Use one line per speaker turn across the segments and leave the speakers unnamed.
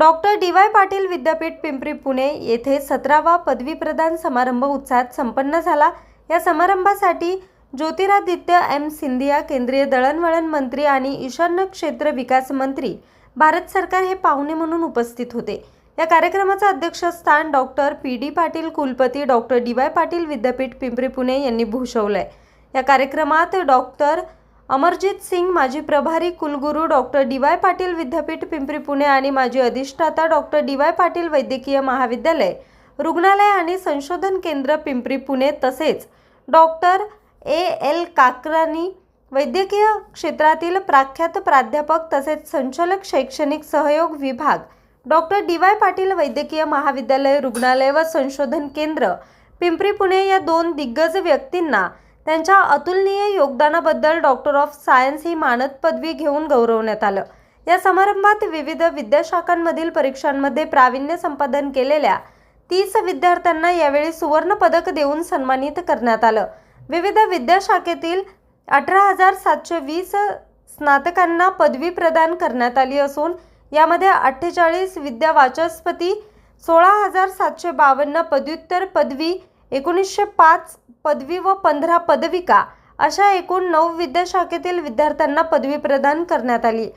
Doctor D Y. Patil विद्यापीठ पिंपरी पुणे येथे 17वा पदवी प्रदान समारंभ उत्साहात संपन्न झाला। या समारंभासाठी ज्योतिरादित्य एम सिंधिया केंद्रीय दळणवळण मंत्री आणि ईशान्य क्षेत्र विकास मंत्री भारत सरकार हे पाहुणे म्हणून उपस्थित होते। या कार्यक्रमाचे अध्यक्षस्थान डॉक्टर पी.डी. पाटील कुलपती डॉक्टर डी.वाय. पाटील विद्यापीठ पिंपरी पुणे यांनी भूषवले। या कार्यक्रमात डॉक्टर अमरजीत सिंग माजी प्रभारी कुलगुरू डॉक्टर डी.वाय. पाटील विद्यापीठ पिंपरी पुणे आणि माजी अधिष्ठाता डॉक्टर डी.वाय. पाटील वैद्यकीय महाविद्यालय रुग्णालय आणि संशोधन केंद्र पिंपरी पुणे तसेच डॉक्टर ए.एल. काकरानी वैद्यकीय क्षेत्रातील प्रख्यात प्राध्यापक तसेच संचालक शैक्षणिक सहयोग विभाग डॉक्टर डी.वाय. पाटील वैद्यकीय महाविद्यालय रुग्णालय व संशोधन केंद्र पिंपरी पुणे या दोन दिग्गज व्यक्तींना त्यांच्या अतुलनीय योगदानाबद्दल डॉक्टर ऑफ सायन्स ही मानद पदवी घेऊन गौरवण्यात आलं। या समारंभात विविध विद्याशाखांमधील परीक्षांमध्ये प्रावीण्य संपादन केलेल्या 30 विद्यार्थ्यांना यावेळी सुवर्ण पदक देऊन सन्मानित करण्यात आलं। विविध विद्याशाखेतील 18,720 स्नातकांना पदवी प्रदान करण्यात आली असून यामध्ये 48 विद्यावाचस्पती, 16,752 पदव्युत्तर पदवी, 1905 पदवी व 15 पदविका अशा एकूण 9 विद्याशाखेतील विद्यार्थ्यांना पदवी प्रदान करण्यात आली।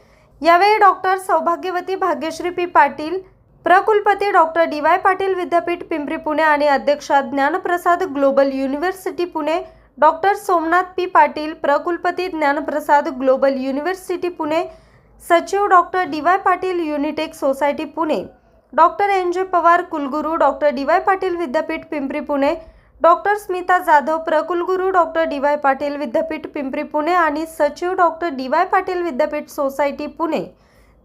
यावेळी डॉक्टर सौभाग्यवती भाग्यश्री पी. पाटील, प्रकुलपती डॉक्टर डी.वाय. पाटील विद्यापीठ पिंपरी पुणे आणि अध्यक्षा Dnyanprasad global university Pune, doctor Somnath P. Patil, प्रकुलपती ज्ञानप्रसाद ग्लोबल युनिव्हर्सिटी पुणे, सचिव doctor D Y. Patil Unitech society Pune, doctor N J. Pawar कुलगुरू डॉक्टर डी.वाय. पाटील विद्यापीठ पिंपरी पुणे, डॉक्टर स्मिता जाधव प्रकुलगुरू डॉक्टर डी.वाय. पाटील विद्यापीठ पिंपरी पुणे आणि सचिव डॉक्टर डी.वाय. पाटील विद्यापीठ सोसायटी पुणे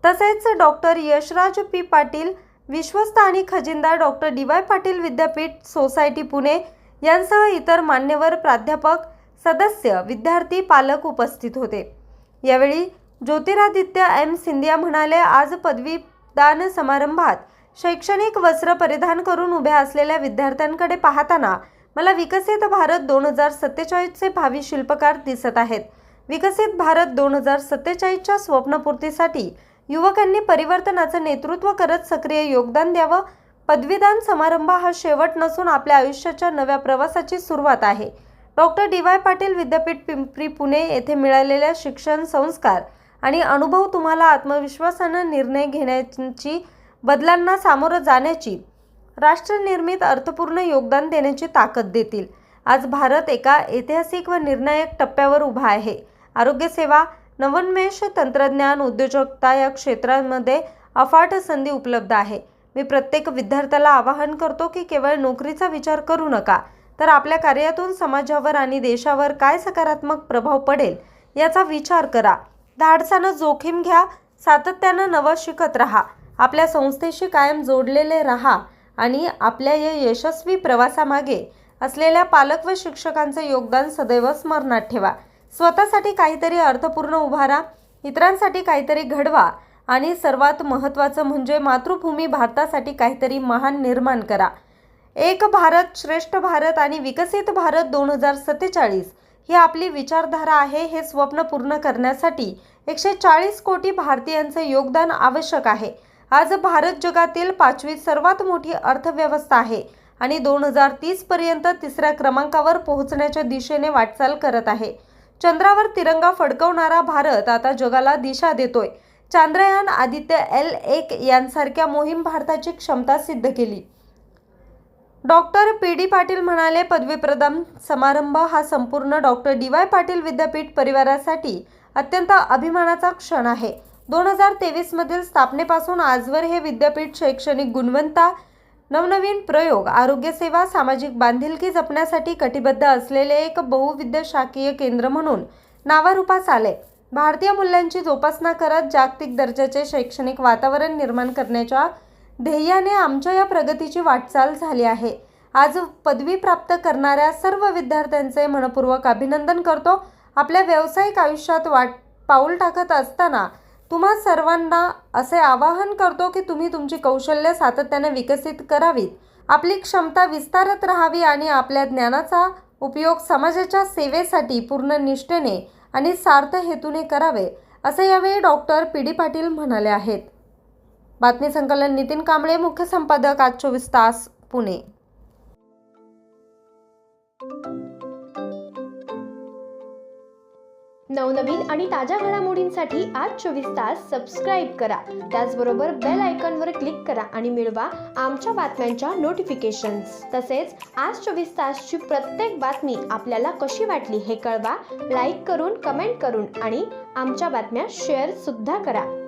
तसेच डॉक्टर यशराज पी. पाटील विश्वस्त आणि खजिनदार डॉक्टर डी.वाय. पाटील विद्यापीठ सोसायटी पुणे यांसह इतर मान्यवर प्राध्यापक, सदस्य, विद्यार्थी, पालक उपस्थित होते। यावेळी ज्योतिरादित्य एम सिंधिया म्हणाले, आज पदवीदान समारंभात शैक्षणिक वस्त्र परिधान करून उभ्या असलेल्या विद्यार्थ्यांकडे पाहताना मला विकसित भारत 2047चे भावी शिल्पकार दिसत आहेत। विकसित भारत 2047च्या स्वप्नपूर्तीसाठी युवकांनी परिवर्तनाचं नेतृत्व करत सक्रिय योगदान द्यावं। पदवीदान समारंभ हा शेवट नसून आपल्या आयुष्याच्या नव्या प्रवासाची सुरुवात आहे। Doctor D Y. पाटील विद्यापीठ पिंपरी पुणे येथे मिळालेल्या शिक्षण, संस्कार आणि अनुभव तुम्हाला आत्मविश्वासाने निर्णय घेण्याची, बदलांना सामोरं जाण्याची, राष्ट्रनिर्मित अर्थपूर्ण योगदान देण्याची ताकद देतील। आज भारत एका ऐतिहासिक व निर्णायक टप्प्यावर उभा आहे। आरोग्य सेवा, नवोन्मेष, तंत्रज्ञान, उद्योजकता या क्षेत्रांमध्ये अफाट संधी उपलब्ध आहे। मी प्रत्येक विद्यार्थ्याला आवाहन करतो की केवळ नोकरीचा विचार करू नका, तर आपल्या कार्यातून समाजावर आणि देशावर काय सकारात्मक प्रभाव पडेल याचा विचार करा। धाडसानं जोखीम घ्या, सातत्यानं नवं शिकत राहा, आपल्या संस्थेशी कायम जोडलेले राहा आणि आपल्या या यशस्वी प्रवासामागे असलेल्या पालक व शिक्षकांचे योगदान सदैव स्मरणात ठेवा। स्वतःसाठी काहीतरी अर्थपूर्ण उभारा, इतरांसाठी काहीतरी घडवा आणि सर्वात महत्त्वाचं म्हणजे मातृभूमी भारतासाठी काहीतरी महान निर्माण करा। एक भारत, श्रेष्ठ भारत आणि विकसित भारत 2047 ही आपली विचारधारा आहे। हे स्वप्न पूर्ण करण्यासाठी 140 कोटी भारतीयांचे योगदान आवश्यक आहे। आज भारत जगातील 5वी सर्वात मोठी अर्थव्यवस्था आहे आणि 2030 पर्यंत 3ऱ्या क्रमांकावर पोहोचण्याच्या दिशेने वाटचाल करत आहे। चंद्रावर तिरंगा फडकवणारा भारत आता जगाला दिशा देतोय। चांद्रयान, आदित्य L1 यांसारख्या मोहीम भारताची क्षमता सिद्ध केली। Doctor PD. पाटील म्हणाले, पदवी प्रदान समारंभ हा संपूर्ण डॉक्टर डी.वाय. पाटील विद्यापीठ परिवारासाठी अत्यंत अभिमानाचा क्षण आहे। 2023 मधील स्थापनेपासून आजवर हे विद्यापीठ शैक्षणिक गुणवत्ता, नवनवीन प्रयोग, आरोग्य सेवा, सामाजिक बांधिलकी जपण्यासाठी कटिबद्ध असलेले एक बहुविद्याशाखीय केंद्र म्हणून नावारूपास आले। भारतीय मूल्यांची जोपासना करत जागतिक दर्जाचे शैक्षणिक वातावरण निर्माण करण्याच्या ध्येयाने आमच्या या प्रगतीची वाटचाल झाली आहे। आज पदवी प्राप्त करणाऱ्या सर्व विद्यार्थ्यांचे मनपूर्वक अभिनंदन करतो। आपल्या व्यावसायिक आयुष्यात पाऊल टाकत असताना तुम्हा सर्वांना असे आवाहन करतो की तुम्ही तुमची कौशल्य सातत्याने विकसित करावीत, आपली क्षमता विस्तारत राहावी आणि आपल्या ज्ञानाचा उपयोग समाजाच्या सेवेसाठी पूर्ण निष्ठेने आणि सार्थ हेतूने करावे, असे यावेळी डॉक्टर पी.डी. पाटील म्हणाले आहेत। बातमी संकलन नितीन कांबळे, मुख्य संपादक आज 24 तास, पुणे.
नवनवीन आणि ताज्या घडामोडींसाठी आज 24 तास सबस्क्राईब करा. त्याचबरोबर बेल आयकॉनवर क्लिक करा आणि मिळवा आमच्या बातम्यांच्या नोटिफिकेशन्स. तसेच आज 24 तासची प्रत्येक बातमी आपल्याला कशी वाटली हे कळवा. लाईक करून, कमेंट करून आणि आमच्या बातम्या शेअर सुद्धा करा.